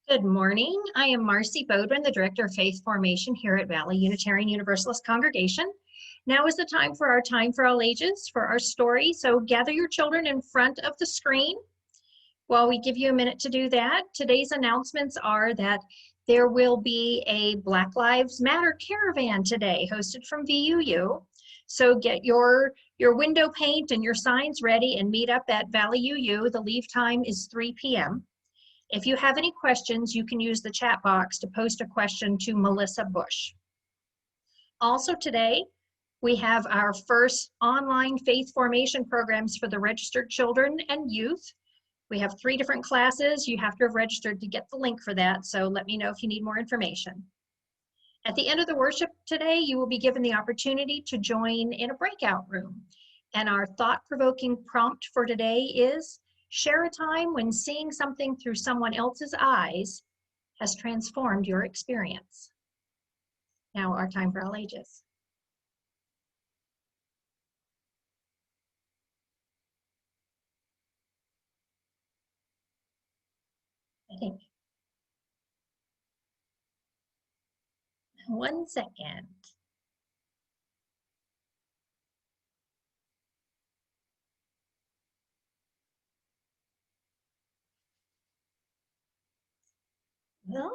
Good morning. I am Marcy Bodwin, the Director of Faith Formation here at Valley Unitarian Universalist Congregation. Now is the time for our Time for All Ages, for our story. So gather your children in front of the screen while we give you a minute to do that. Today's announcements are that there will be a Black Lives Matter caravan today, hosted from VUU. So get your window paint and your signs ready and meet up at Valley UU. The leave time is 3 p.m. If you have any questions, you can use the chat box to post a question to Melissa Bush. Also today, we have our first online faith formation programs for the registered children and youth. We have 3 different classes. You have to have registered to get the link for that, so let me know if you need more information. At the end of the worship today, you will be given the opportunity to join in a breakout room. And our thought-provoking prompt for today is, share a time when seeing something through someone else's eyes has transformed your experience. Now, our Time for All Ages. I think. 1 second. Well,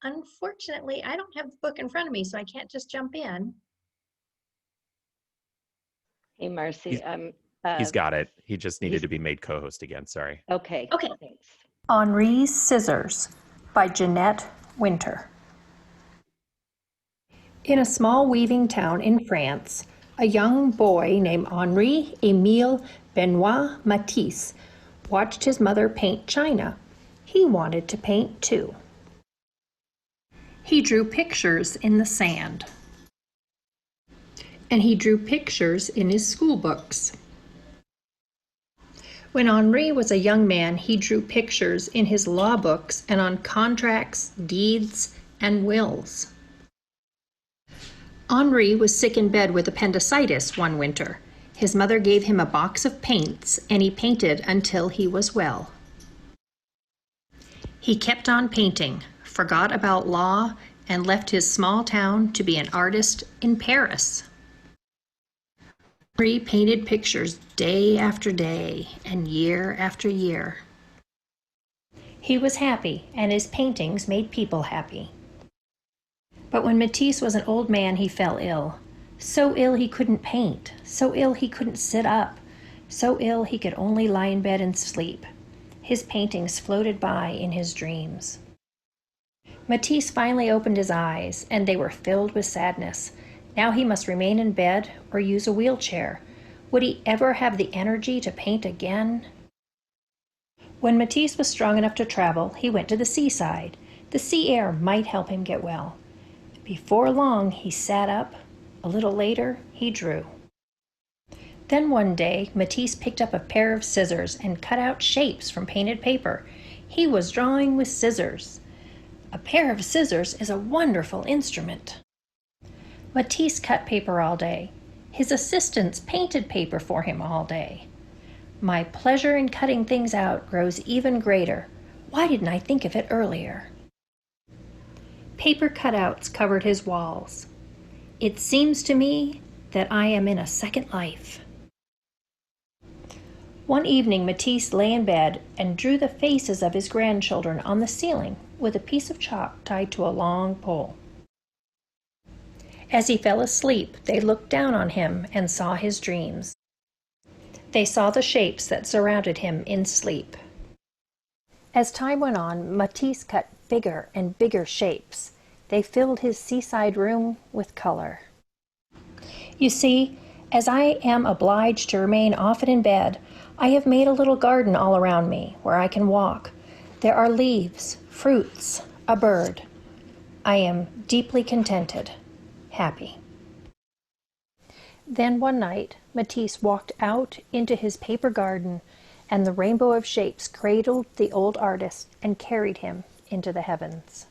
unfortunately, I don't have the book in front of me, so I can't just jump in. Hey, Marcy. He's got it. He just needed to be made co-host again. Sorry. Okay. Thanks. Henri's Scissors by Jeanette Winter. In a small weaving town in France, a young boy named Henri Émile Benoit Matisse watched his mother paint china. He wanted to paint too. He drew pictures in the sand. And he drew pictures in his school books. When Henri was a young man, he drew pictures in his law books and on contracts, deeds, and wills. Henri was sick in bed with appendicitis one winter. His mother gave him a box of paints, and he painted until he was well. He kept on painting, forgot about law, and left his small town to be an artist in Paris. Henri painted pictures day after day and year after year. He was happy, and his paintings made people happy. But when Matisse was an old man, he fell ill. So ill he couldn't paint, so ill he couldn't sit up, so ill he could only lie in bed and sleep. His paintings floated by in his dreams. Matisse finally opened his eyes, and they were filled with sadness. Now he must remain in bed or use a wheelchair. Would he ever have the energy to paint again? When Matisse was strong enough to travel, he went to the seaside. The sea air might help him get well. Before long, he sat up. A little later, he drew. Then one day, Matisse picked up a pair of scissors and cut out shapes from painted paper. He was drawing with scissors. A pair of scissors is a wonderful instrument. Matisse cut paper all day. His assistants painted paper for him all day. My pleasure in cutting things out grows even greater. Why didn't I think of it earlier? Paper cutouts covered his walls. It seems to me that I am in a second life. One evening, Matisse lay in bed and drew the faces of his grandchildren on the ceiling with a piece of chalk tied to a long pole. As he fell asleep, they looked down on him and saw his dreams. They saw the shapes that surrounded him in sleep. As time went on, Matisse cut bigger and bigger shapes. They filled his seaside room with color. You see, as I am obliged to remain often in bed, I have made a little garden all around me where I can walk. There are leaves, fruits, a bird. I am deeply contented, happy. Then one night, Matisse walked out into his paper garden, and the rainbow of shapes cradled the old artist and carried him into the heavens.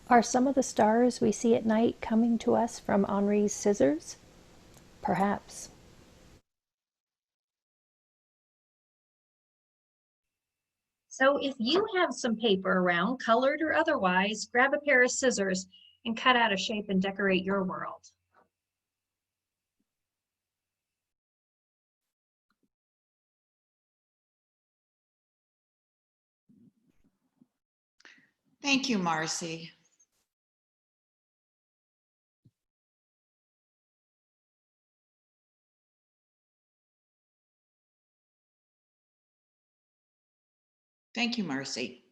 Are some of the stars we see at night coming to us from Henri's scissors? Perhaps. So if you have some paper around, colored or otherwise, grab a pair of scissors and cut out a shape and decorate your world. Thank you, Marcy. Thank you, Marcy.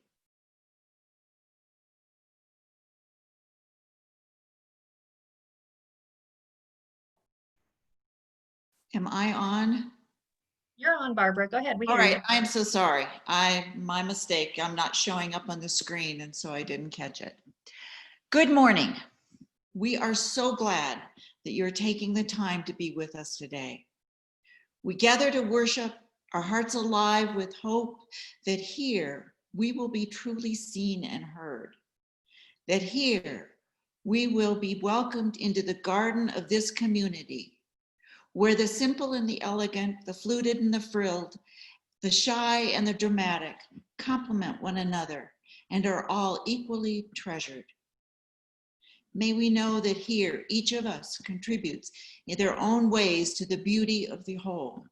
Am I on? You're on, Barbara. Go ahead. We All hear right, you. I'm so sorry. My mistake. I'm not showing up on the screen, and so I didn't catch it. Good morning. We are so glad that you're taking the time to be with us today. We gather to worship, our hearts alive with hope that here we will be truly seen and heard, that here we will be welcomed into the garden of this community, where the simple and the elegant, the fluted and the frilled, the shy and the dramatic complement one another and are all equally treasured. May we know that here each of us contributes in their own ways to the beauty of the whole.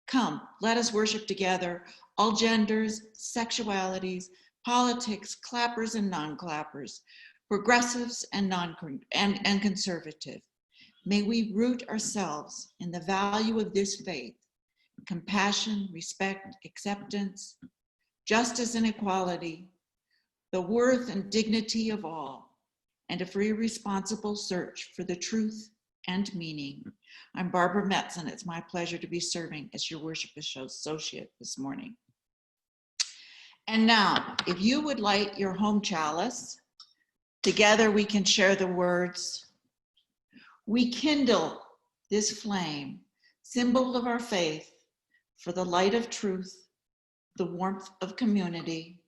Come, let us worship together, all genders, sexualities, politics, clappers and non-clappers, progressives and conservative. May we root ourselves in the value of this faith, compassion, respect, acceptance, justice and equality, the worth and dignity of all, and a free, responsible search for the truth and meaning. I'm Barbara Metz, and it's my pleasure to be serving as your worship associate this morning. And now, if you would light your home chalice, together we can share the words, "We kindle this flame, symbol of our faith, for the light of truth, the warmth of community,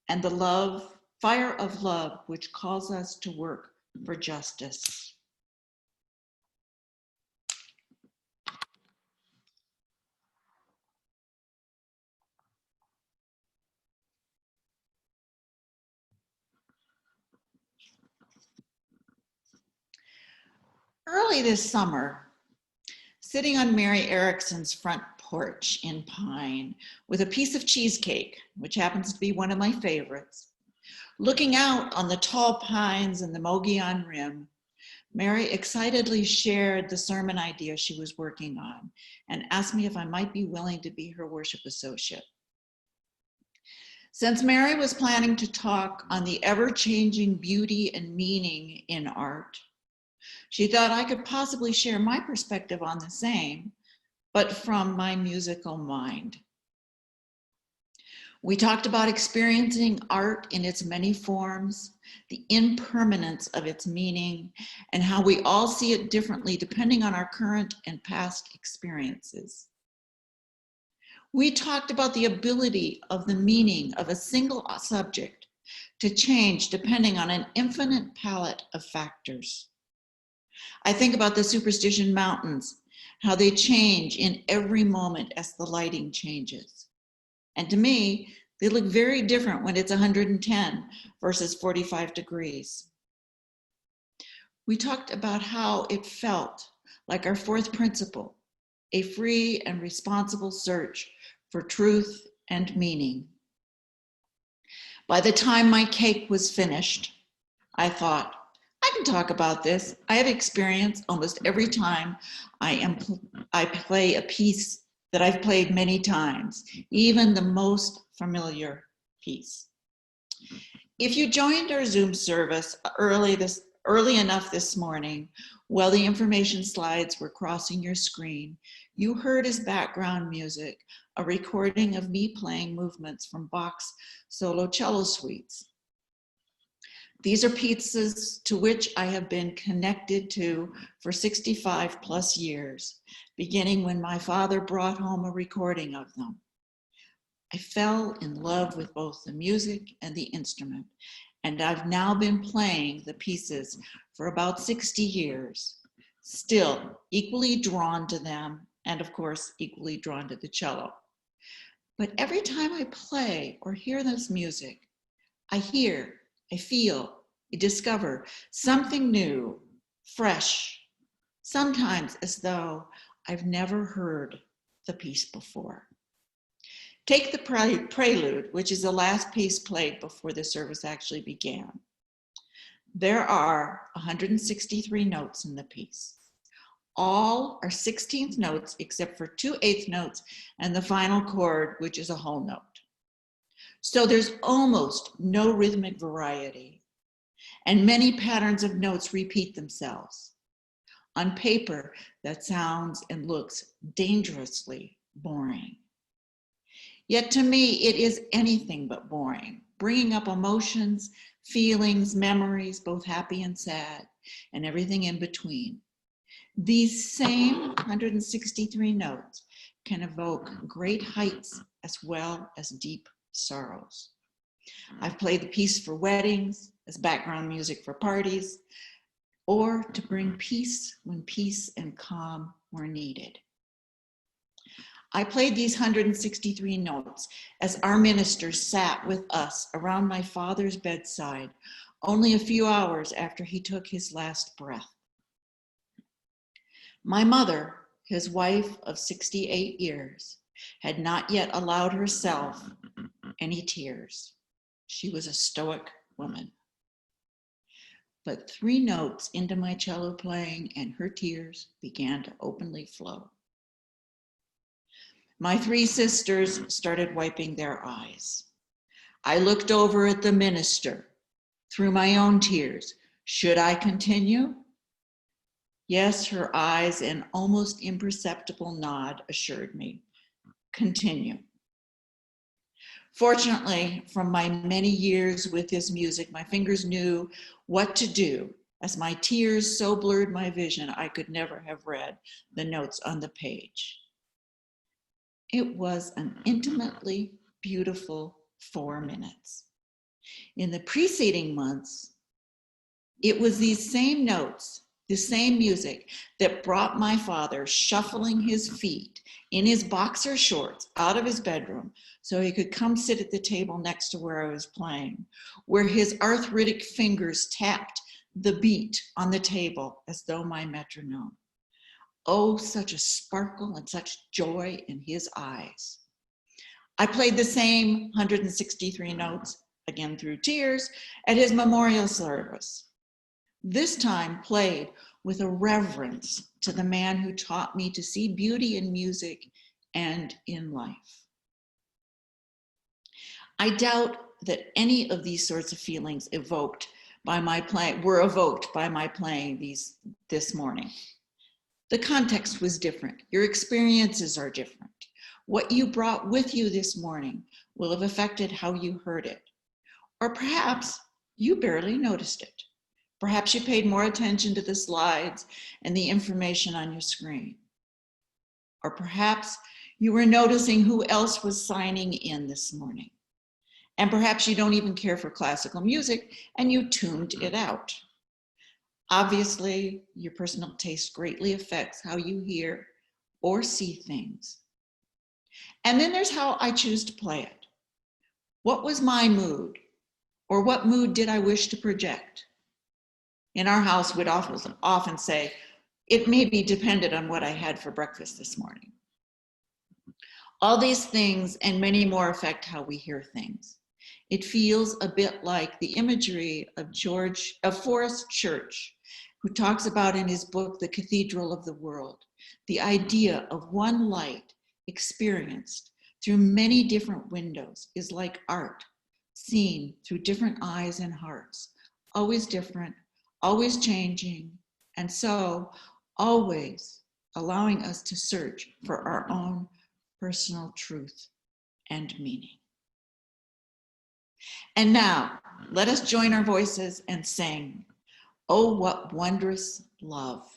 and the fire of love which calls us to work for justice." Early this summer, sitting on Mary Erickson's front porch in Pine with a piece of cheesecake, which happens to be one of my favorites, looking out on the tall pines and the Mogollon Rim, Mary excitedly shared the sermon idea she was working on and asked me if I might be willing to be her worship associate. Since Mary was planning to talk on the ever-changing beauty and meaning in art, she thought I could possibly share my perspective on the same, but from my musical mind. We talked about experiencing art in its many forms, the impermanence of its meaning, and how we all see it differently depending on our current and past experiences. We talked about the ability of the meaning of a single subject to change depending on an infinite palette of factors. I think about the Superstition Mountains, how they change in every moment as the lighting changes. And to me, they look very different when it's 110 versus 45 degrees. We talked about how it felt like our fourth principle, a free and responsible search for truth and meaning. By the time my cake was finished, I thought, I can talk about this. I have experience almost every time I play a piece that I've played many times, even the most familiar piece. If you joined our Zoom service early enough this morning, while the information slides were crossing your screen, you heard as background music a recording of me playing movements from Bach's solo cello suites. These are pieces to which I have been connected to for 65 plus years, beginning when my father brought home a recording of them. I fell in love with both the music and the instrument, and I've now been playing the pieces for about 60 years, still equally drawn to them, and of course, equally drawn to the cello. But every time I play or hear this music, I hear, I feel, I discover something new, fresh, sometimes as though I've never heard the piece before. Take the prelude, which is the last piece played before the service actually began. There are 163 notes in the piece. All are 16th notes except for 2 8th notes and the final chord, which is a whole note. So there's almost no rhythmic variety, and many patterns of notes repeat themselves. On paper, that sounds and looks dangerously boring. Yet to me, it is anything but boring, bringing up emotions, feelings, memories, both happy and sad, and everything in between. These same 163 notes can evoke great heights as well as deep sorrows. I've played the piece for weddings, as background music for parties, or to bring peace when peace and calm were needed. I played these 163 notes as our ministers sat with us around my father's bedside only a few hours after he took his last breath. My mother, his wife of 68 years, had not yet allowed herself any tears. She was a stoic woman. But 3 notes into my cello playing and her tears began to openly flow. My 3 sisters started wiping their eyes. I looked over at the minister through my own tears. Should I continue? Yes, her eyes and almost imperceptible nod assured me, continue. Fortunately, from my many years with his music, my fingers knew what to do. As my tears so blurred my vision, I could never have read the notes on the page. It was an intimately beautiful 4 minutes. In the preceding months, it was these same notes, the same music that brought my father shuffling his feet in his boxer shorts out of his bedroom so he could come sit at the table next to where I was playing, where his arthritic fingers tapped the beat on the table as though my metronome. Oh, such a sparkle and such joy in his eyes. I played the same 163 notes, again through tears, at his memorial service. This time played with a reverence to the man who taught me to see beauty in music and in life. I doubt that any of these sorts of feelings were evoked by my playing this morning. The context was different. Your experiences are different. What you brought with you this morning will have affected how you heard it. Or perhaps you barely noticed it. Perhaps you paid more attention to the slides and the information on your screen. Or perhaps you were noticing who else was signing in this morning. And perhaps you don't even care for classical music and you tuned it out. Obviously, your personal taste greatly affects how you hear or see things. And then there's how I choose to play it. What was my mood? Or what mood did I wish to project? In our house, we'd often say, it may be dependent on what I had for breakfast this morning. All these things and many more affect how we hear things. It feels a bit like the imagery of Forrest Church, who talks about in his book, The Cathedral of the World, the idea of one light experienced through many different windows is like art, seen through different eyes and hearts, always different, always changing, and so always allowing us to search for our own personal truth and meaning. And now, let us join our voices and sing, "Oh, what wondrous love."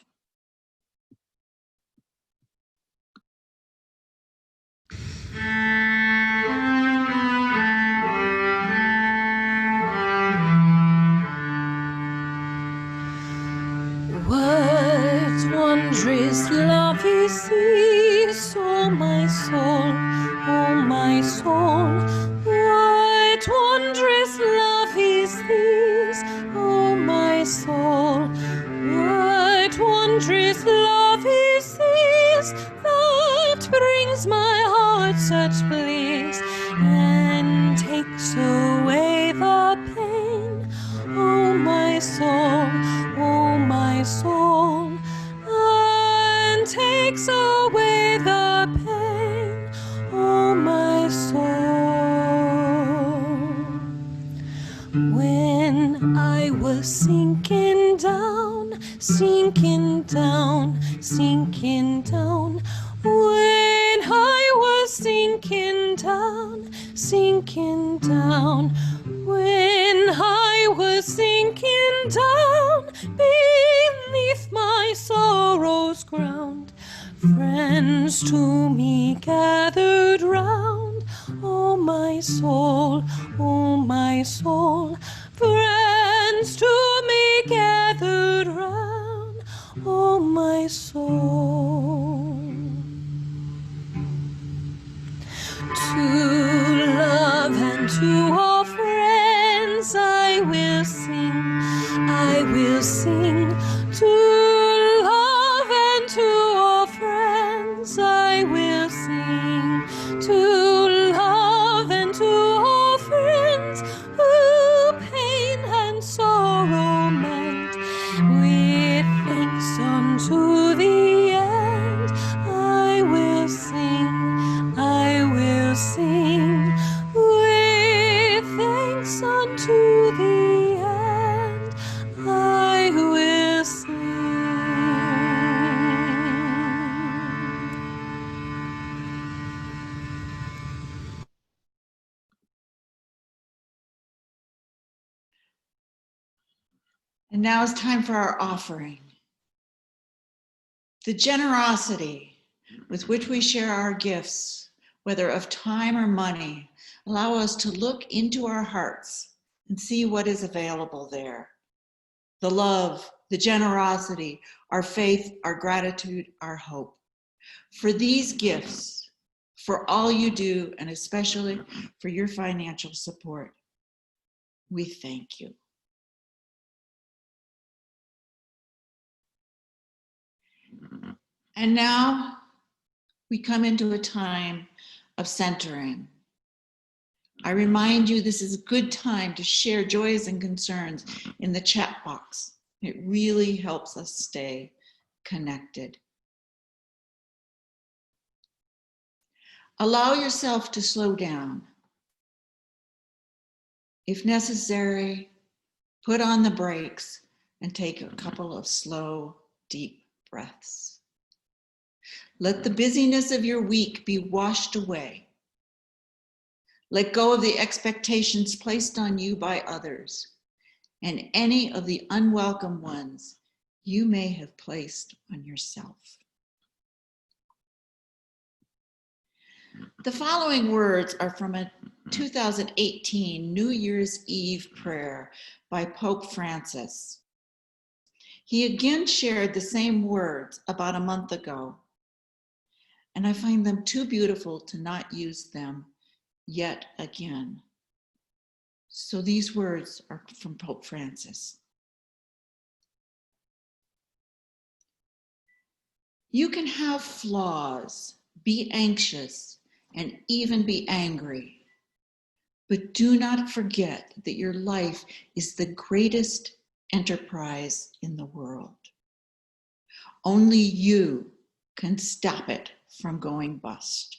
What wondrous love is this, oh my soul, oh my my soul. What wondrous love is this, oh my soul? What wondrous love is this that brings my heart such bliss and takes away the pain, oh my soul, oh my soul, and takes away the pain, oh my soul. When I was sinking down, sinking down, sinking down, when I was sinking down, sinking down, when I was sinking down beneath my sorrow's ground, friends to me gathered round, oh my soul, oh my soul, friends to me gathered round, oh my soul. To love and to all friends I will sing, I will sing. To love and to all friends I will sing. To love and to all friends who pain and sorrow mend, with thanks unto the end I will sing, I will sing. With thanks unto the end I will sing. And now it's time for our offering. The generosity with which we share our gifts, whether of time or money, allow us to look into our hearts and see what is available there. The love, the generosity, our faith, our gratitude, our hope. For these gifts, for all you do, and especially for your financial support, we thank you. And now we come into a time of centering. I remind you this is a good time to share joys and concerns in the chat box. It really helps us stay connected. Allow yourself to slow down. If necessary, put on the brakes and take a couple of slow, deep breaths. Let the busyness of your week be washed away. Let go of the expectations placed on you by others and any of the unwelcome ones you may have placed on yourself. The following words are from a 2018 New Year's Eve prayer by Pope Francis. He again shared the same words about a month ago, and I find them too beautiful to not use them yet again. So these words are from Pope Francis. You can have flaws, be anxious, and even be angry, but do not forget that your life is the greatest enterprise in the world. Only you can stop it from going bust.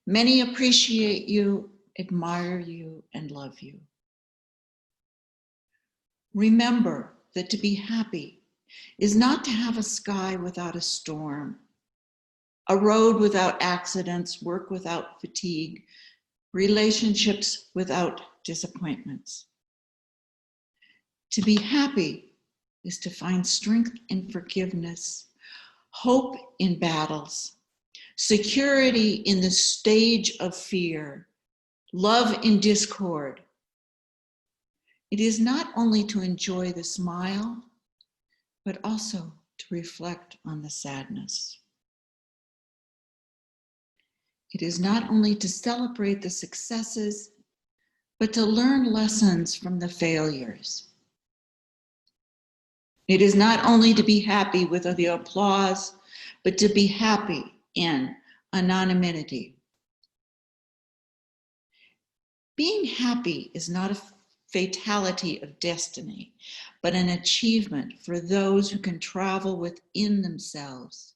Many appreciate you, admire you, and love you. Remember that to be happy is not to have a sky without a storm, a road without accidents, work without fatigue, relationships without disappointments. To be happy is to find strength in forgiveness, hope in battles, security in the stage of fear, love in discord. It is not only to enjoy the smile, but also to reflect on the sadness. It is not only to celebrate the successes, but to learn lessons from the failures. It is not only to be happy with the applause, but to be happy in anonymity. Being happy is not a fatality of destiny, but an achievement for those who can travel within themselves.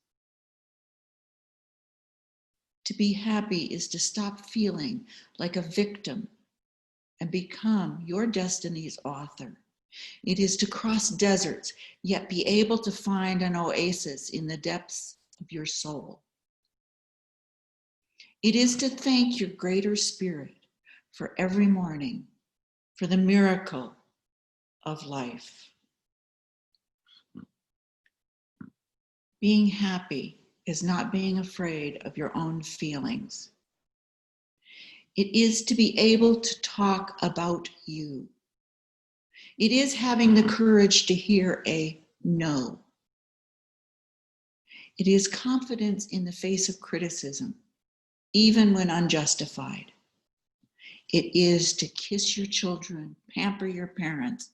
To be happy is to stop feeling like a victim and become your destiny's author. It is to cross deserts, yet be able to find an oasis in the depths of your soul. It is to thank your greater spirit for every morning, for the miracle of life. Being happy is not being afraid of your own feelings. It is to be able to talk about you. It is having the courage to hear a no. It is confidence in the face of criticism, even when unjustified. It is to kiss your children, pamper your parents,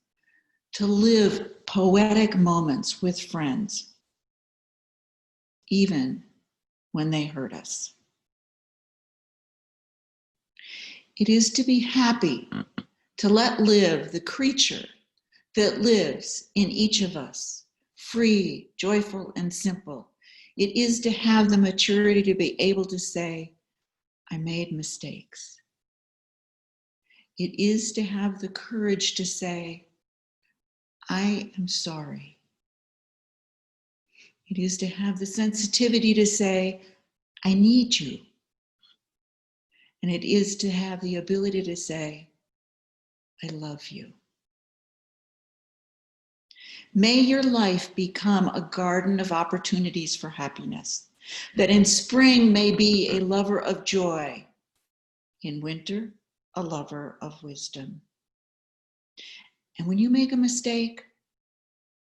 to live poetic moments with friends, even when they hurt us. It is to be happy, to let live the creature that lives in each of us, free, joyful, and simple. It is to have the maturity to be able to say, I made mistakes. It is to have the courage to say, I am sorry. It is to have the sensitivity to say, I need you. And it is to have the ability to say, I love you. May your life become a garden of opportunities for happiness, that in spring may be a lover of joy, in winter, a lover of wisdom. And when you make a mistake,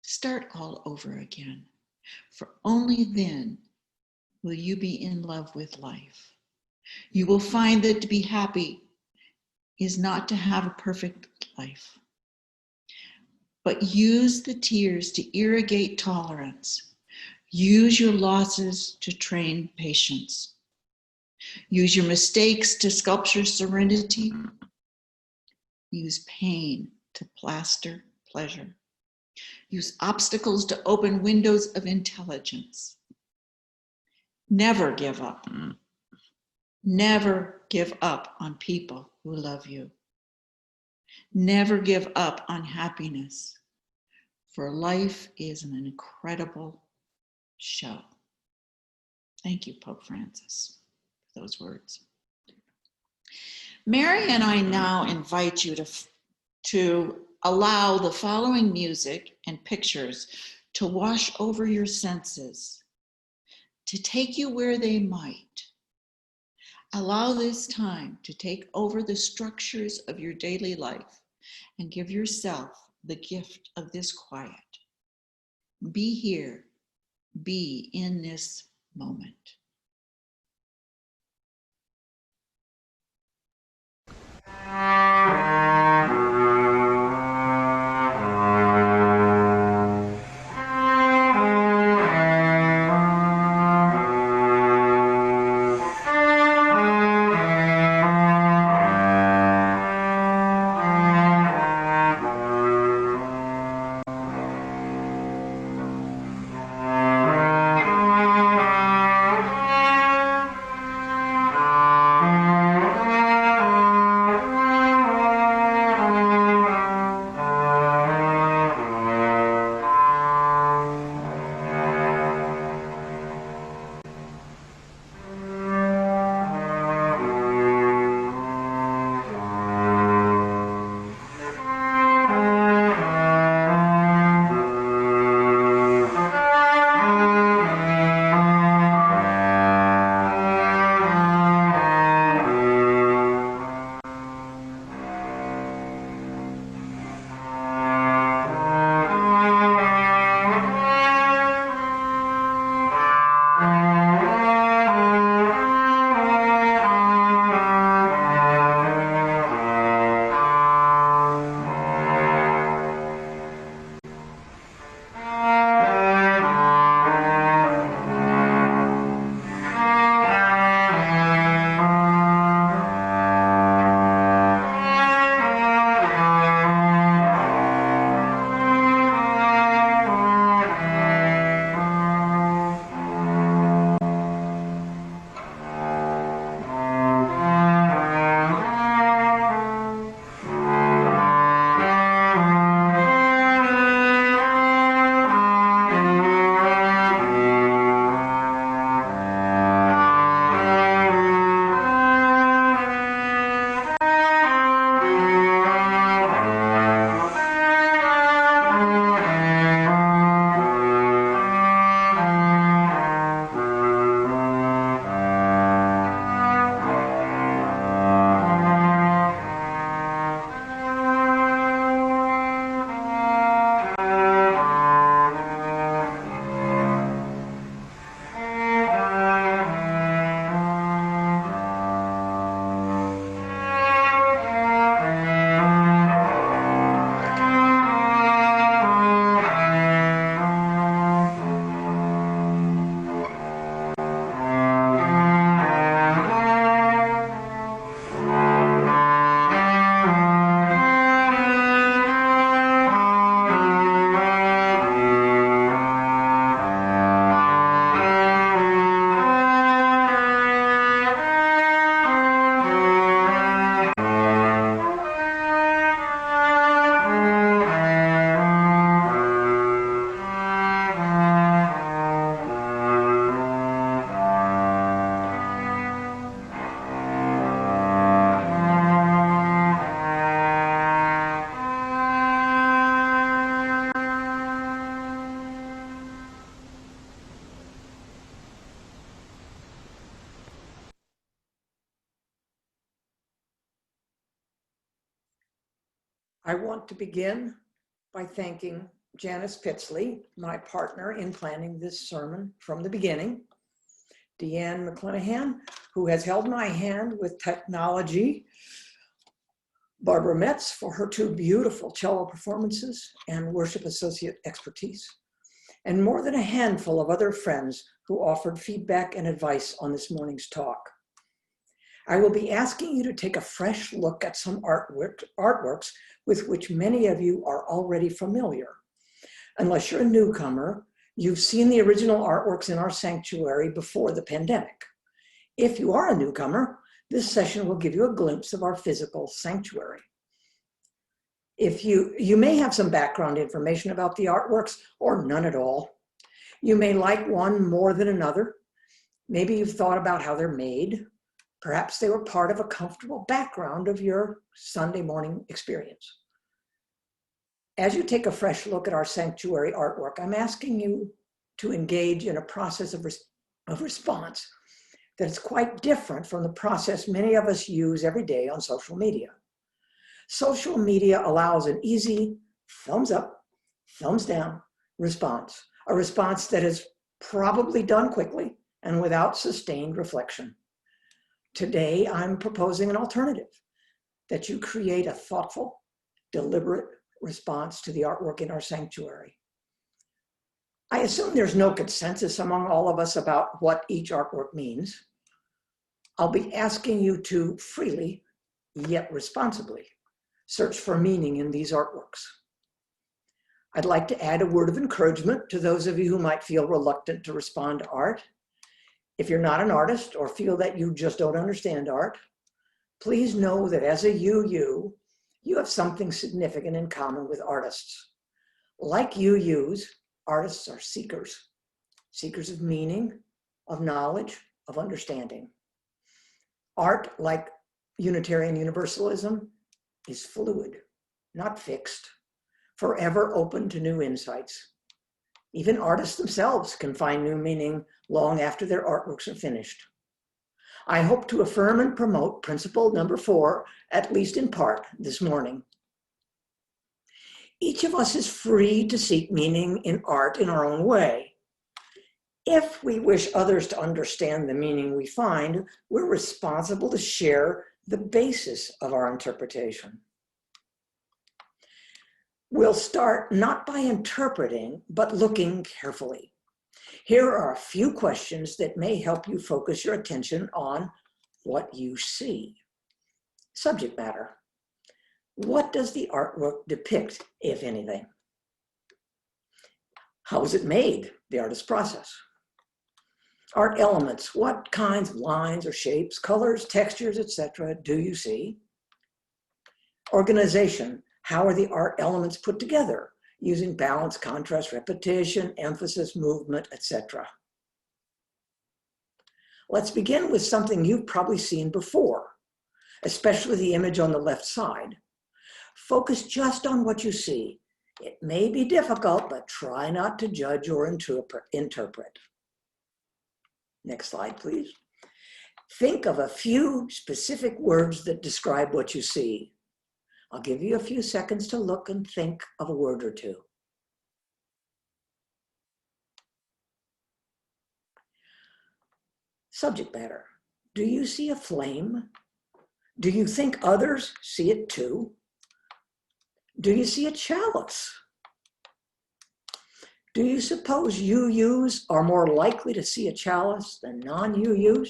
start all over again, for only then will you be in love with life. You will find that to be happy is not to have a perfect life, but use the tears to irrigate tolerance. Use your losses to train patience. Use your mistakes to sculpture serenity. Use pain to plaster pleasure. Use obstacles to open windows of intelligence. Never give up. Never give up on people who love you. Never give up on happiness, for life is an incredible show. Thank you, Pope Francis, for those words. Mary and I now invite you to allow the following music and pictures to wash over your senses, to take you where they might. Allow this time to take over the structures of your daily life and give yourself the gift of this quiet. Be here, be in this moment. I want to begin by thanking Janice Pitsley, my partner in planning this sermon from the beginning, Deanne McClenahan, who has held my hand with technology, Barbara Metz for her 2 beautiful cello performances and worship associate expertise, and more than a handful of other friends who offered feedback and advice on this morning's talk. I will be asking you to take a fresh look at some artworks with which many of you are already familiar. Unless you're a newcomer, you've seen the original artworks in our sanctuary before the pandemic. If you are a newcomer, this session will give you a glimpse of our physical sanctuary. If you may have some background information about the artworks or none at all. You may like one more than another. Maybe you've thought about how they're made. Perhaps they were part of a comfortable background of your Sunday morning experience. As you take a fresh look at our sanctuary artwork, I'm asking you to engage in a process of response that is quite different from the process many of us use every day on social media. Social media allows an easy thumbs up, thumbs down response, a response that is probably done quickly and without sustained reflection. Today, I'm proposing an alternative, that you create a thoughtful, deliberate response to the artwork in our sanctuary. I assume there's no consensus among all of us about what each artwork means. I'll be asking you to freely, yet responsibly, search for meaning in these artworks. I'd like to add a word of encouragement to those of you who might feel reluctant to respond to art. If you're not an artist or feel that you just don't understand art, please know that as a you have something significant in common with artists. Like artists are seekers of meaning, of knowledge, of understanding. Art, like Unitarian Universalism, is fluid, not fixed, forever open to new insights. Even artists themselves can find new meaning long after their artworks are finished. I hope to affirm and promote principle number 4, at least in part, this morning. Each of us is free to seek meaning in art in our own way. If we wish others to understand the meaning we find, we're responsible to share the basis of our interpretation. We'll start not by interpreting, but looking carefully. Here are a few questions that may help you focus your attention on what you see. Subject matter. What does the artwork depict, if anything? How is it made, the artist's process? Art elements, what kinds of lines or shapes, colors, textures, etc. do you see? Organization, how are the art elements put together, using balance, contrast, repetition, emphasis, movement, etc. Let's begin with something you've probably seen before, especially the image on the left side. Focus just on what you see. It may be difficult, but try not to judge or interpret. Next slide, please. Think of a few specific words that describe what you see. I'll give you a few seconds to look and think of a word or two. Subject matter. Do you see a flame? Do you think others see it too? Do you see a chalice? Do you suppose UUs are more likely to see a chalice than non-UUs?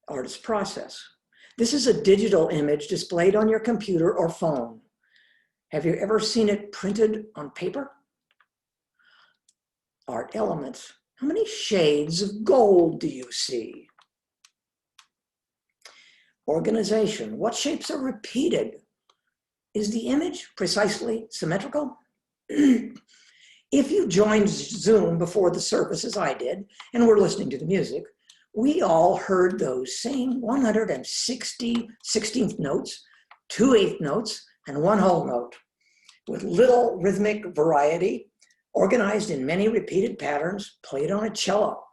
Artist process. This is a digital image displayed on your computer or phone. Have you ever seen it printed on paper? Art elements. How many shades of gold do you see? Organization. What shapes are repeated? Is the image precisely symmetrical? If you joined Zoom before the service, as I did, and were listening to the music, we all heard those same 160 16th notes, 2 8th notes, and 1 whole note, with little rhythmic variety, organized in many repeated patterns, played on a cello.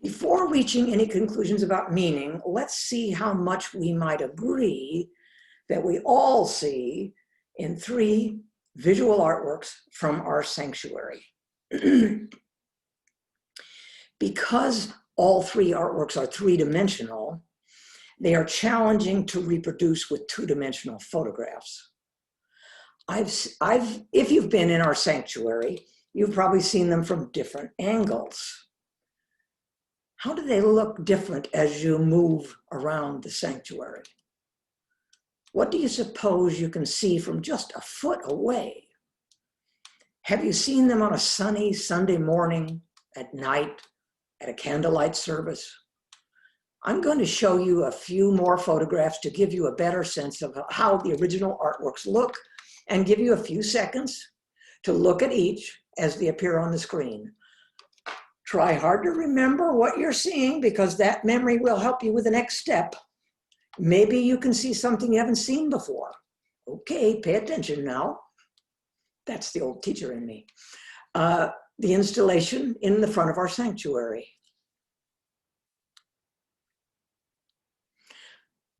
Before reaching any conclusions about meaning, let's see how much we might agree that we all see in 3 visual artworks from our sanctuary. Because all 3 artworks are 3-dimensional, they are challenging to reproduce with 2-dimensional photographs. If you've been in our sanctuary, you've probably seen them from different angles. How do they look different as you move around the sanctuary? What do you suppose you can see from just a foot away? Have you seen them on a sunny Sunday morning, at night, at a candlelight service? I'm going to show you a few more photographs to give you a better sense of how the original artworks look, and give you a few seconds to look at each as they appear on the screen. Try hard to remember what you're seeing, because that memory will help you with the next step. Maybe you can see something you haven't seen before. Okay, pay attention now. That's the old teacher in me. The installation in the front of our sanctuary.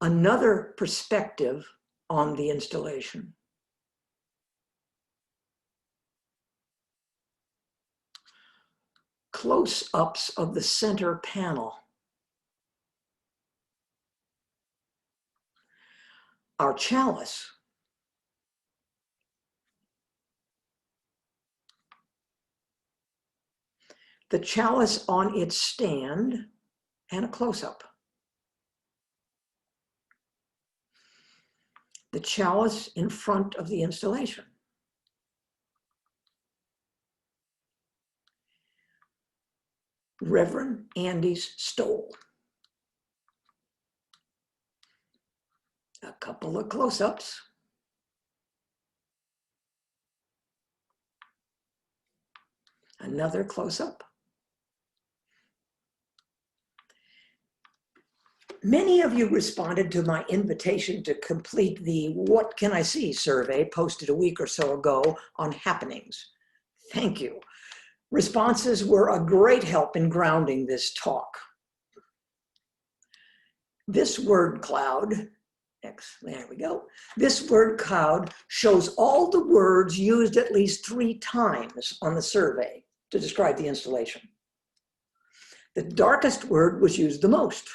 Another perspective on the installation. Close-ups of the center panel. Our chalice. The chalice on its stand, and a close-up. The chalice in front of the installation. Reverend Andy's stole. A couple of close-ups. Another close-up. Many of you responded to my invitation to complete the "What Can I See?" survey posted a week or so ago on happenings. Thank you. Responses were a great help in grounding this talk. This word cloud, there we go. This word cloud shows all the words used at least 3 times on the survey to describe the installation. The darkest word was used the most.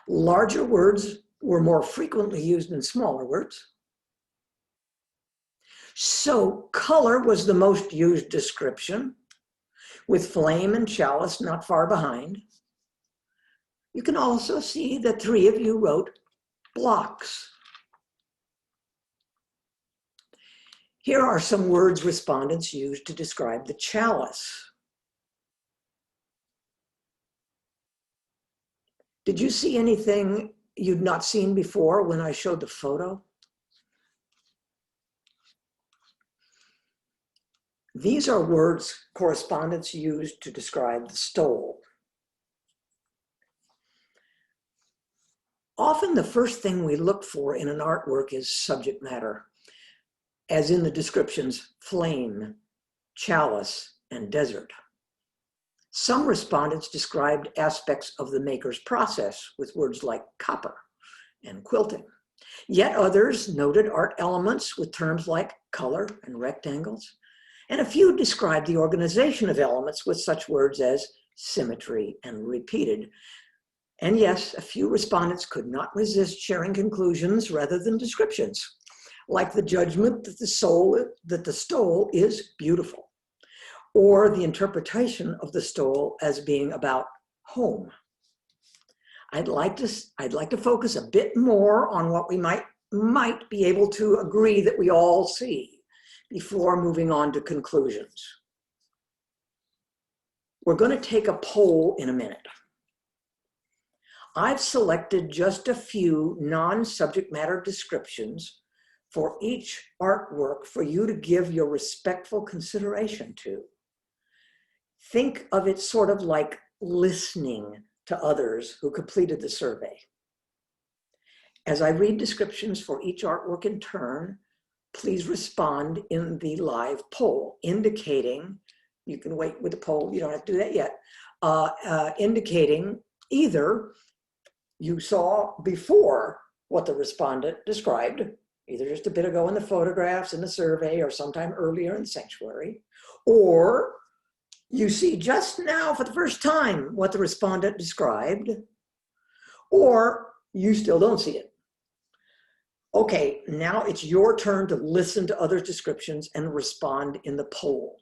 Larger words were more frequently used than smaller words. So color was the most used description, with flame and chalice not far behind. You can also see that 3 of you wrote blocks. Here are some words respondents used to describe the chalice. Did you see anything you'd not seen before when I showed the photo? These are words correspondents used to describe the stole. Often the first thing we look for in an artwork is subject matter, as in the descriptions flame, chalice, and desert. Some respondents described aspects of the maker's process with words like copper and quilting. Yet others noted art elements with terms like color and rectangles. And a few described the organization of elements with such words as symmetry and repeated. And yes, a few respondents could not resist sharing conclusions rather than descriptions, like the judgment that the stole is beautiful, or the interpretation of the stole as being about home. I'd like to focus a bit more on what we might be able to agree that we all see before moving on to conclusions. We're going to take a poll in a minute. I've selected just a few non-subject matter descriptions for each artwork for you to give your respectful consideration to. Think of it sort of like listening to others who completed the survey. As I read descriptions for each artwork in turn, please respond in the live poll, indicating, you can wait with the poll, you don't have to do that yet, indicating either you saw before what the respondent described, either just a bit ago in the photographs in the survey or sometime earlier in the sanctuary, or you see just now for the first time what the respondent described, or you still don't see it. Okay, now it's your turn to listen to others' descriptions and respond in the poll.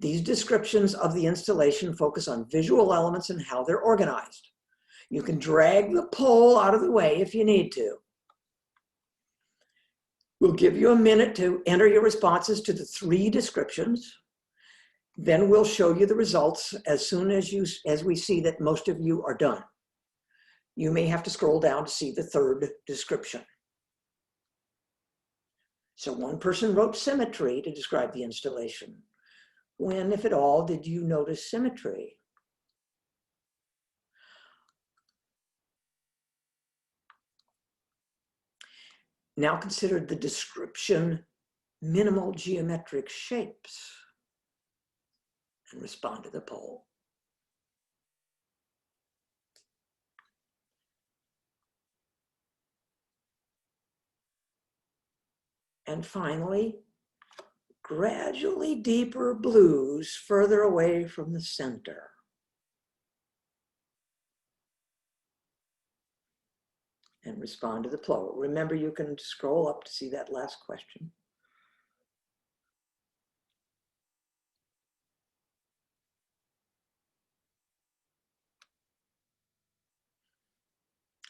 These descriptions of the installation focus on visual elements and how they're organized. You can drag the poll out of the way if you need to. We'll give you a minute to enter your responses to the 3 descriptions. Then we'll show you the results as soon as we see that most of you are done. You may have to scroll down to see the 3rd description. So one person wrote symmetry to describe the installation. When, if at all, did you notice symmetry? Now consider the description minimal geometric shapes and respond to the poll. And finally, gradually deeper blues further away from the center. And respond to the poll. Remember, you can scroll up to see that last question.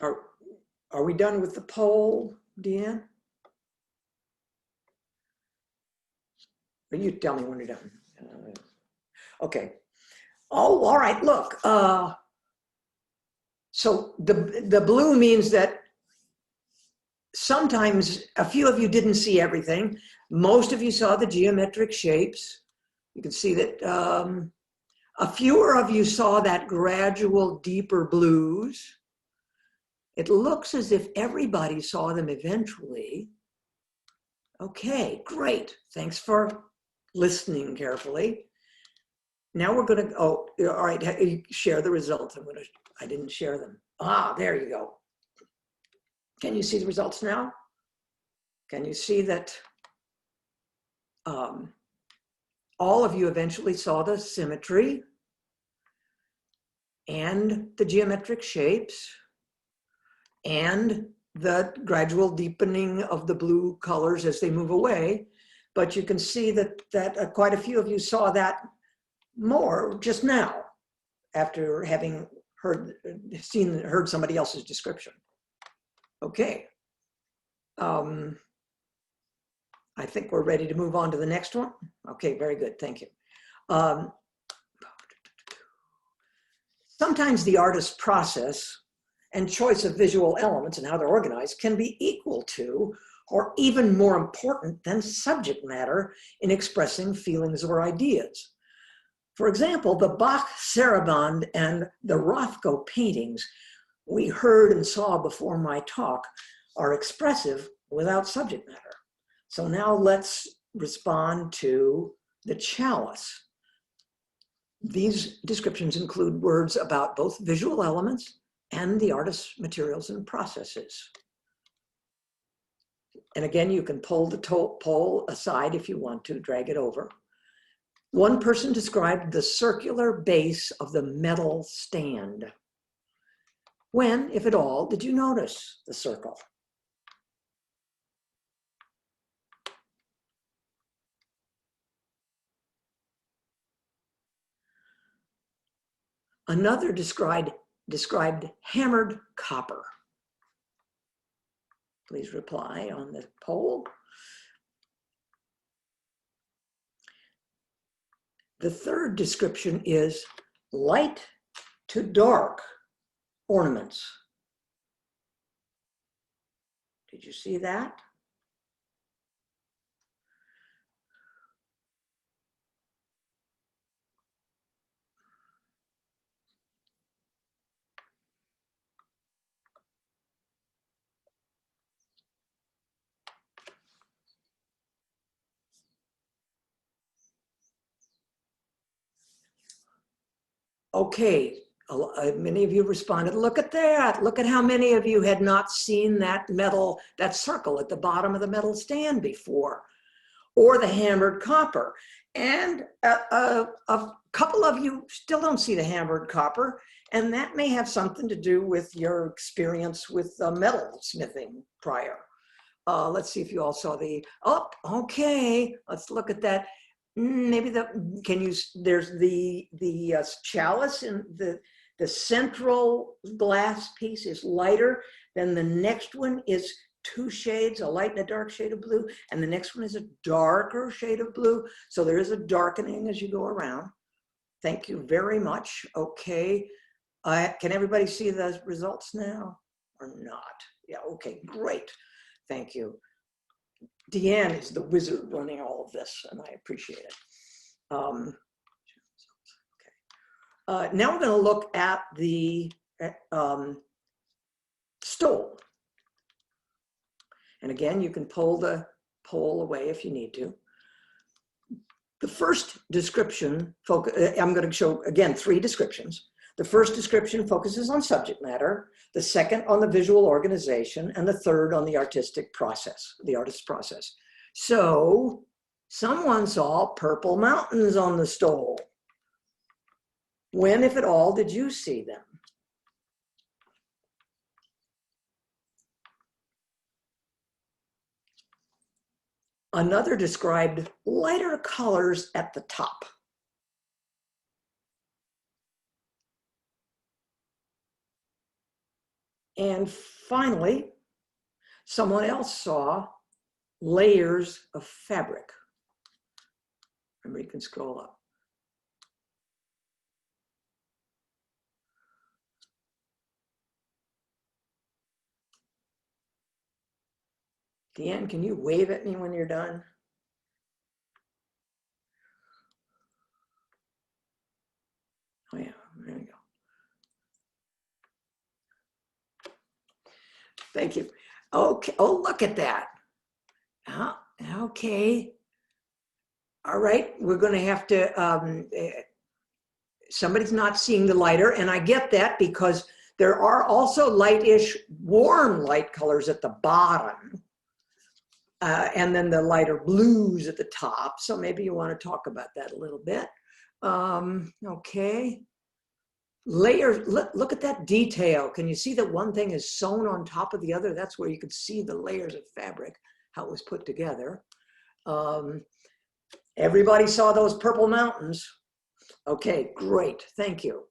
Are we done with the poll, Deanne? Or you tell me when you're done. Okay. Oh, all right, look. So the blue means that sometimes a few of you didn't see everything. Most of you saw the geometric shapes. You can see that a fewer of you saw that gradual deeper blues. It looks as if everybody saw them eventually. Okay, great. Thanks for listening carefully. Now we're going to, oh, all right, share the results. I didn't share them. Ah, there you go. Can you see the results now? Can you see that all of you eventually saw the symmetry and the geometric shapes and the gradual deepening of the blue colors as they move away? But you can see that quite a few of you saw that more just now after having heard somebody else's description. Okay. I think we're ready to move on to the next one. Okay, very good, thank you. Sometimes the artist's process and choice of visual elements and how they're organized can be equal to or even more important than subject matter in expressing feelings or ideas. For example, the Bach Sarabande and the Rothko paintings we heard and saw before my talk are expressive without subject matter. So now let's respond to the chalice. These descriptions include words about both visual elements and the artist's materials and processes. And again, you can pull the poll aside if you want to, drag it over. One person described the circular base of the metal stand. When, if at all, did you notice the circle? Another described hammered copper. Please reply on the poll. The third description is light to dark ornaments. Did you see that? Okay, Many of you responded, look at that. Look at how many of you had not seen that metal, that circle at the bottom of the metal stand before, or the hammered copper. And a couple of you still don't see the hammered copper, and that may have something to do with your experience with metal smithing prior. Let's see if you all saw oh, okay, let's look at that. Maybe there's the chalice, and the central glass piece is lighter. Then the next one is 2 shades, a light and a dark shade of blue. And the next one is a darker shade of blue. So there is a darkening as you go around. Thank you very much. Okay. Can everybody see the results now or not? Yeah, okay, great. Thank you. Deanne is the wizard running all of this, and I appreciate it. Now we're going to look at the stole. And again, you can pull the pole away if you need to. The first description, I'm going to show, again, 3 descriptions. The first description focuses on subject matter, the second on the visual organization, and the third on the artistic process, the artist's process. So someone saw purple mountains on the stole. When, if at all, did you see them? Another described lighter colors at the top. And finally, someone else saw layers of fabric. Remember, you can scroll up. Deanne, can you wave at me when you're done? Oh yeah, there you go. Thank you. Okay, oh, look at that. Okay. All right, we're gonna have to, somebody's not seeing the lighter, and I get that because there are also lightish, warm light colors at the bottom. And then the lighter blues at the top. So maybe you want to talk about that a little bit. Okay. Layers, look at that detail. Can you see that one thing is sewn on top of the other? That's where you could see the layers of fabric, how it was put together. Everybody saw those purple mountains. Okay, great, thank you.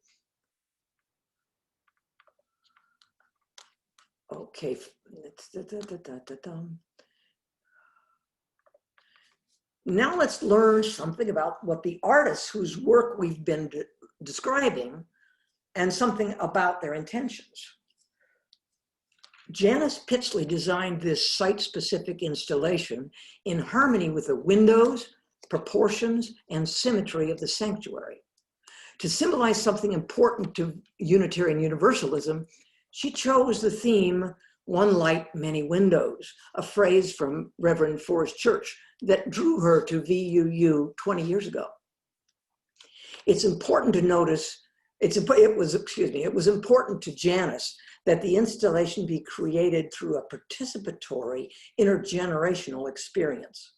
Okay, now let's learn something about what the artists whose work we've been describing, and something about their intentions. Janice Pitsley designed this site-specific installation in harmony with the windows, proportions, and symmetry of the sanctuary. To symbolize something important to Unitarian Universalism, she chose the theme, "One light, many windows," a phrase from Reverend Forrest Church that drew her to VUU 20 years ago. It's important to notice, it was important to Janice that the installation be created through a participatory intergenerational experience.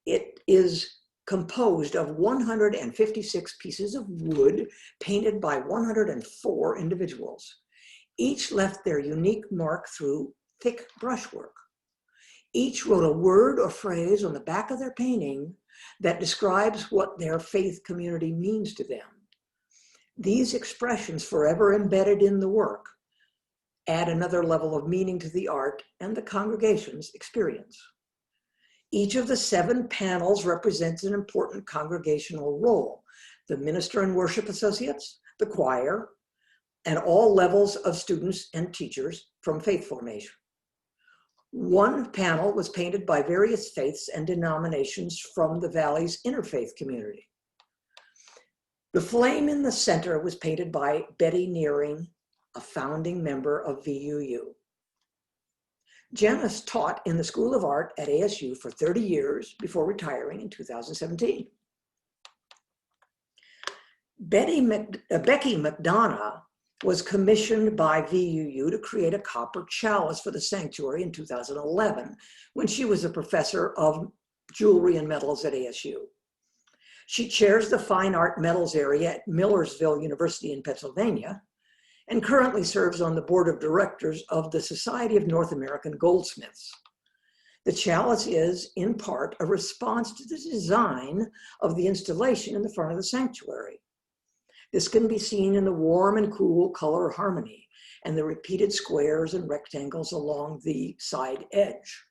It is composed of 156 pieces of wood painted by 104 individuals. Each left their unique mark through thick brushwork. Each wrote a word or phrase on the back of their painting that describes what their faith community means to them. These expressions, forever embedded in the work, add another level of meaning to the art and the congregation's experience. Each of the 7 panels represents an important congregational role: the minister and worship associates, the choir, and all levels of students and teachers from faith formation. One panel was painted by various faiths and denominations from the Valley's interfaith community. The flame in the center was painted by Betty Nearing, a founding member of VUU. Janice taught in the School of Art at ASU for 30 years before retiring in 2017. Becky Mcdonough was commissioned by VUU to create a copper chalice for the sanctuary in 2011 when she was a professor of jewelry and metals at ASU. She chairs the Fine Art Metals area at Millersville University in Pennsylvania and currently serves on the board of directors of the Society of North American Goldsmiths. The chalice is, in part, a response to the design of the installation in the front of the sanctuary. This can be seen in the warm and cool color harmony and the repeated squares and rectangles along the side edge.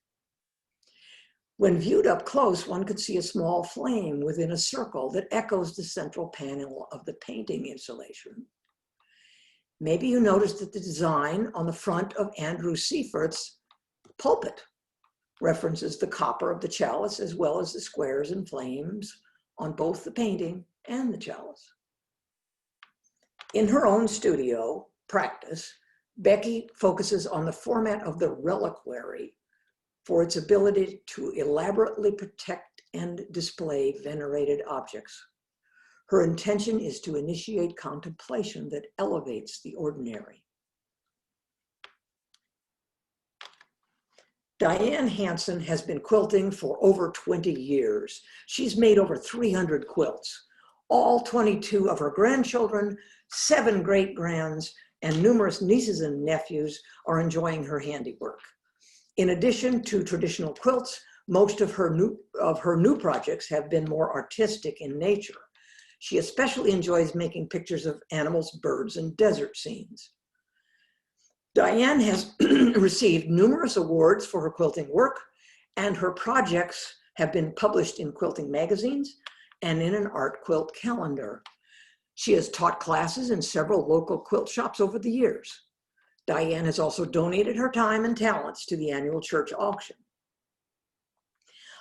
When viewed up close, one could see a small flame within a circle that echoes the central panel of the painting installation. Maybe you noticed that the design on the front of Andrew Seifert's pulpit references the copper of the chalice as well as the squares and flames on both the painting and the chalice. In her own studio practice, Becky focuses on the format of the reliquary for its ability to elaborately protect and display venerated objects. Her intention is to initiate contemplation that elevates the ordinary. Diane Hansen has been quilting for over 20 years. She's made over 300 quilts. All 22 of her grandchildren, 7 great-grands, and numerous nieces and nephews are enjoying her handiwork. In addition to traditional quilts, most of her new projects have been more artistic in nature. She especially enjoys making pictures of animals, birds, and desert scenes. Diane has received numerous awards for her quilting work, and her projects have been published in quilting magazines and in an art quilt calendar. She has taught classes in several local quilt shops over the years. Diane has also donated her time and talents to the annual church auction.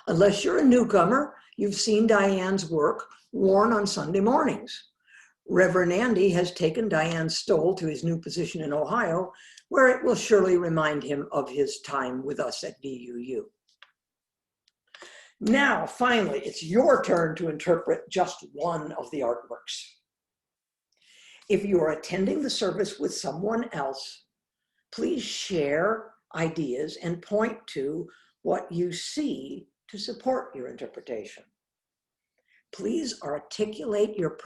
Unless you're a newcomer, you've seen Diane's work worn on Sunday mornings. Reverend Andy has taken Diane's stole to his new position in Ohio, where it will surely remind him of his time with us at VUU. Now, finally, it's your turn to interpret just one of the artworks. If you are attending the service with someone else, please share ideas and point to what you see to support your interpretation. Please articulate your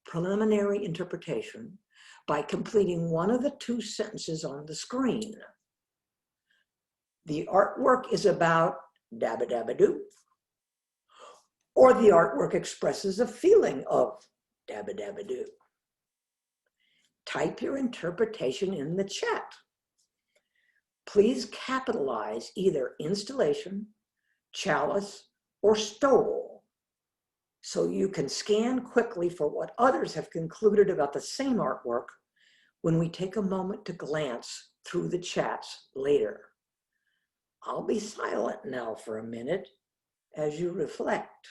preliminary interpretation by completing one of the 2 sentences on the screen. The artwork is about dabba dabba doo, or the artwork expresses a feeling of dabba dabba doo. Type your interpretation in the chat. Please capitalize either installation, chalice, or stole so you can scan quickly for what others have concluded about the same artwork when we take a moment to glance through the chats later. I'll be silent now for a minute as you reflect.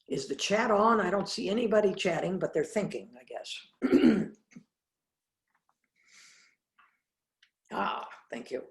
Is the chat on? I don't see anybody chatting, but they're thinking, I guess. Thank you.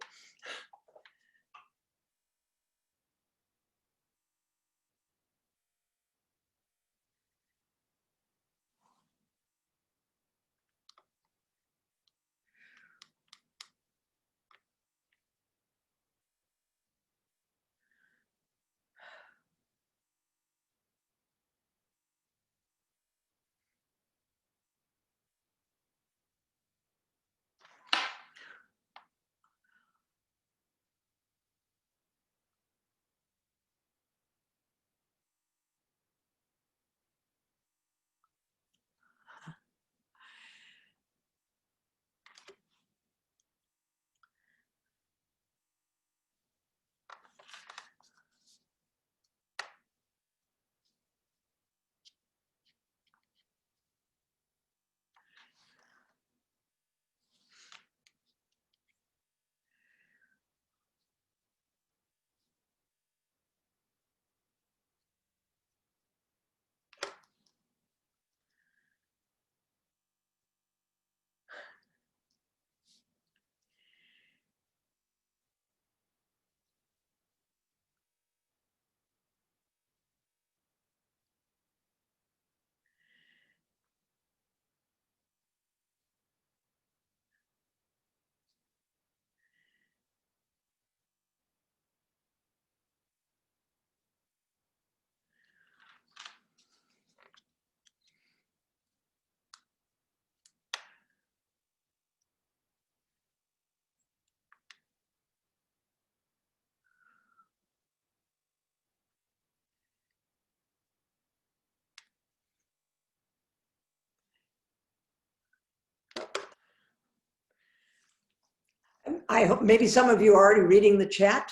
I hope maybe some of you are already reading the chat.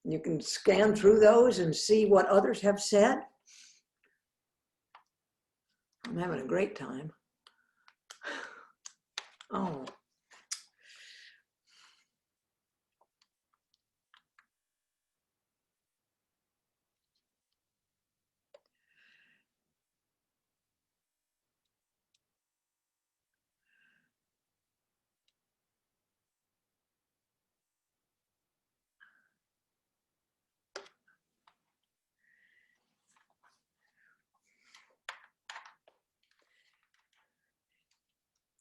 You can scan through those and see what others have said. I'm having a great time. Oh.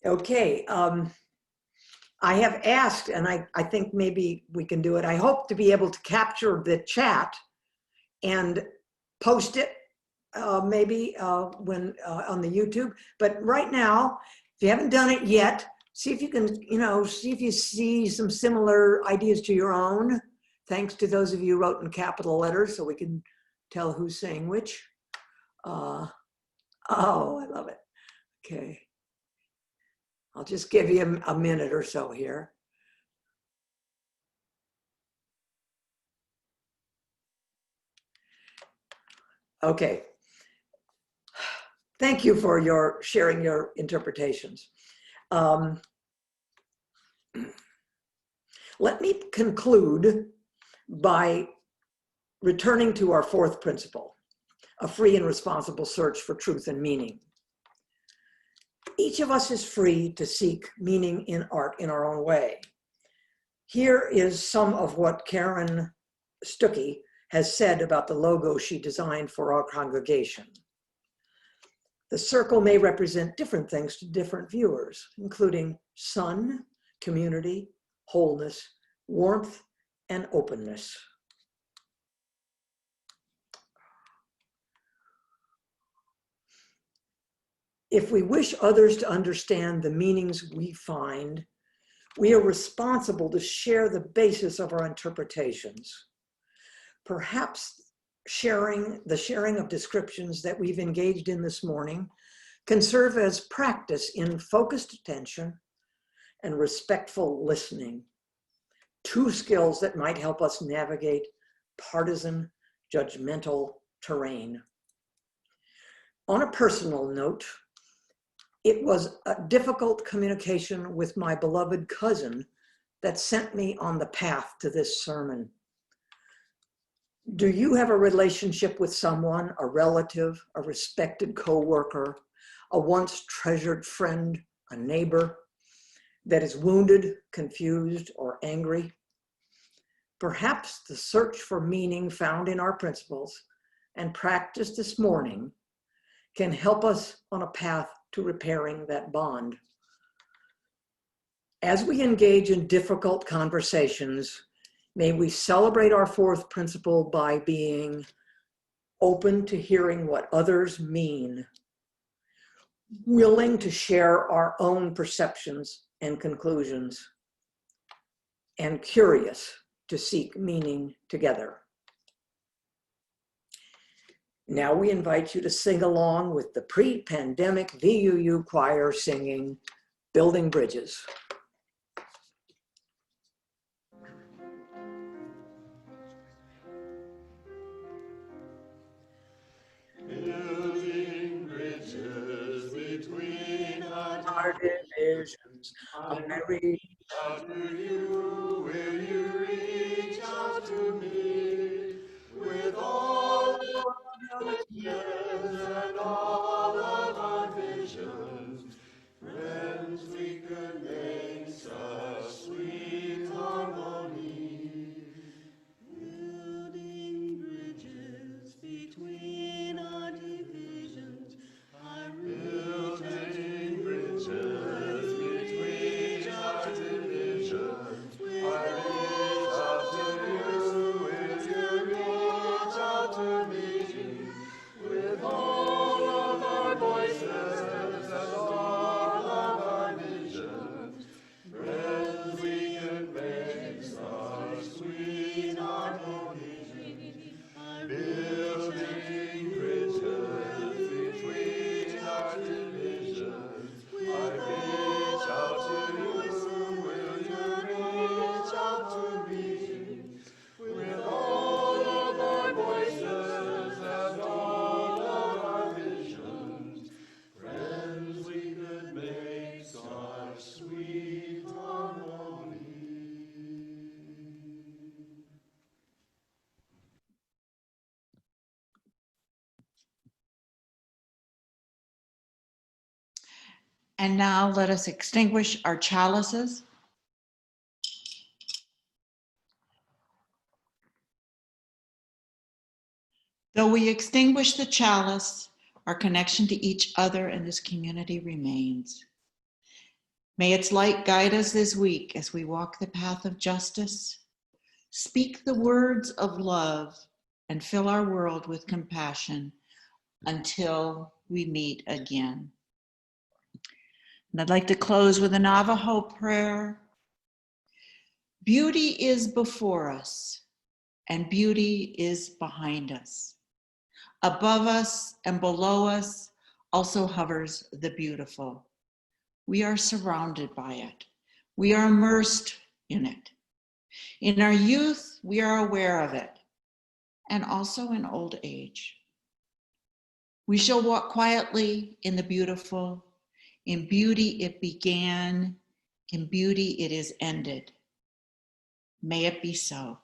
Okay, I have asked, and I think maybe we can do it. I hope to be able to capture the chat and post it maybe when on the YouTube. But right now, if you haven't done it yet, see if you can, see if you see some similar ideas to your own. Thanks to those of you who wrote in capital letters so we can tell who's saying which. Oh, I love it. Okay. I'll just give you a minute or so here. Okay. Thank you for your sharing your interpretations. Let me conclude by returning to our fourth principle, a free and responsible search for truth and meaning. Each of us is free to seek meaning in art in our own way. Here is some of what Karen Stuckey has said about the logo she designed for our congregation. The circle may represent different things to different viewers, including sun, community, wholeness, warmth, and openness. If we wish others to understand the meanings we find, we are responsible to share the basis of our interpretations. Perhaps the sharing of descriptions that we've engaged in this morning can serve as practice in focused attention and respectful listening, two skills that might help us navigate partisan, judgmental terrain. On a personal note, it was a difficult communication with my beloved cousin that sent me on the path to this sermon. Do you have a relationship with someone, a relative, a respected coworker, a once treasured friend, a neighbor, that is wounded, confused, or angry? Perhaps the search for meaning found in our principles and practice this morning can help us on a path to repairing that bond. As we engage in difficult conversations, may we celebrate our fourth principle by being open to hearing what others mean, willing to share our own perceptions and conclusions, and curious to seek meaning together. Now we invite you to sing along with the pre-pandemic VUU choir singing Building Bridges. Building bridges between Our divisions, I reach out to you, will you reach out to me with all of our plans and all of our visions? Friends, we could make such sweet harmony. Building bridges between our divisions. Building bridges between our divisions. I reach out to you, will you reach out to me with all of And now let us extinguish our chalices. Though we extinguish the chalice, our connection to each other and this community remains. May its light guide us this week as we walk the path of justice, speak the words of love, and fill our world with compassion until we meet again. And I'd like to close with a Navajo prayer. Beauty is before us, and beauty is behind us. Above us and below us also hovers the beautiful. We are surrounded by it. We are immersed in it. In our youth, we are aware of it, and also in old age. We shall walk quietly in the beautiful. In beauty it began, in beauty it is ended. May it be so.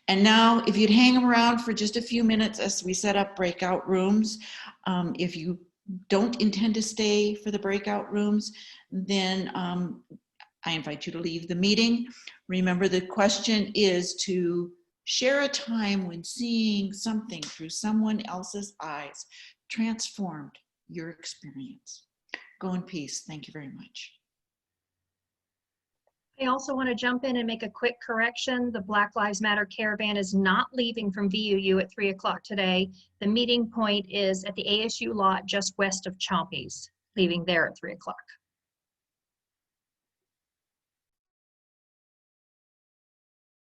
And now, if you'd hang around for just a few minutes as we set up breakout rooms, if you don't intend to stay for the breakout rooms, then I invite you to leave the meeting. Remember, the question is to share a time when seeing something through someone else's eyes transformed your experience. Go in peace. Thank you very much. I also want to jump in and make a quick correction. The Black Lives Matter caravan is not leaving from VUU at 3 o'clock today. The meeting point is at the ASU lot just west of Chompy's, leaving there at 3 o'clock.